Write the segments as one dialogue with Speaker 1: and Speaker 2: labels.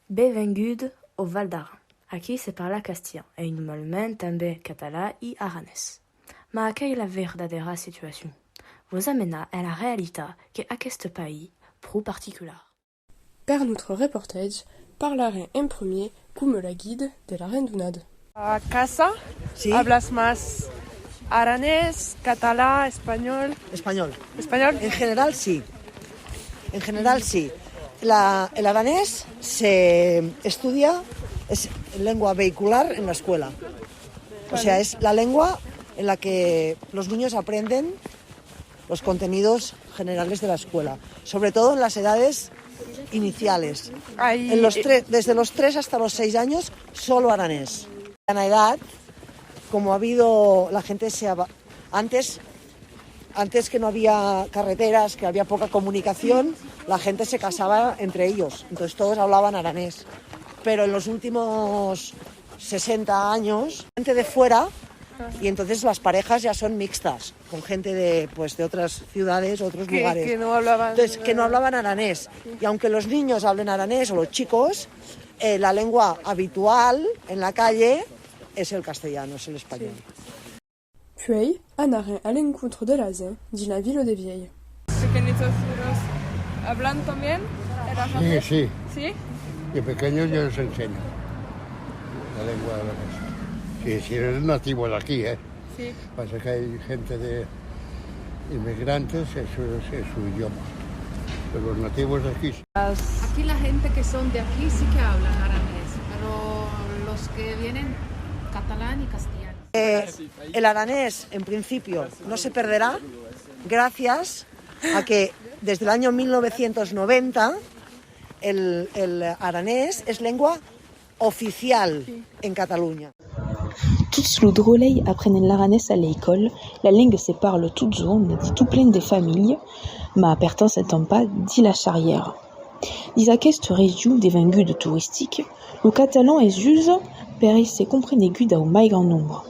Speaker 1: Benvingut au Val d'Aran. Aquí se parla castellà i normalment també català i aranès. Ma quelle est la verdadera situation? Vous amena à la réalité qu'est pays prou particular.
Speaker 2: Per notre reportage, parlaré en premier como la guide de la Rendunade.
Speaker 3: A casa,
Speaker 4: Sí.
Speaker 3: hablas más aranés, catalá, español.
Speaker 4: Español.
Speaker 3: ¿Español?
Speaker 4: En general sí. En general sí. El aranés se estudia, es lengua vehicular en la escuela. O sea, es la lengua en la que los niños aprenden los contenidos generales de la escuela, sobre todo en las edades iniciales.
Speaker 3: Ahí,
Speaker 4: Desde los 3 hasta los 6 años, solo aranés. En la edad, como ha habido, la gente antes que no había carreteras, que había poca comunicación, la gente se casaba entre ellos, entonces todos hablaban aranés. Pero en los últimos 60 años, gente de fuera, y entonces las parejas ya son mixtas, con gente de otras ciudades, otros lugares.
Speaker 3: que no hablaban...
Speaker 4: Entonces, que no hablaban aranés. Y aunque los niños hablen aranés, o los chicos, la lengua habitual en la calle es el castellano, es el español.
Speaker 2: Puis, anaré à l'encontre de Lazin, dit la ville des Vieilles.
Speaker 3: Pequeñitos hablan también el aranés.
Speaker 5: Sí,
Speaker 3: ¿Sí?
Speaker 5: de pequeños yo les enseño la lengua aranesa. Si eres nativo de aquí, ¿eh?
Speaker 3: Sí.
Speaker 5: Pasa que hay gente de inmigrantes, eso es su idioma. Pero los nativos de aquí...
Speaker 6: Aquí la gente que son de aquí sí que hablan aranés, pero los que vienen catalán y castellano.
Speaker 4: El aranés, en principio, no se perderá gracias a que desde el año 1990 el aranés es lengua oficial en Cataluña.
Speaker 7: Tous los drolei apprennent l'aranès à l'école, la langue se parle toute zone, dit tout plein de familles, ma pertence étant pas dit la charrière. Dis aquesta région devenguda touristique, le catalan est use per se compreneguda au mai grand nombre.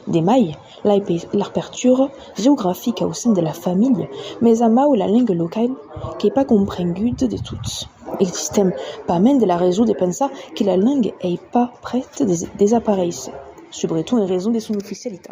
Speaker 7: Des mai, l'aperture géographique au sein de la famille, mais à mau la langue locale qui est pas comprenguda de toutes. Existem pas même de la raison de penser que la langue est pas prête de désapparaître, surtout en raison de son officialité.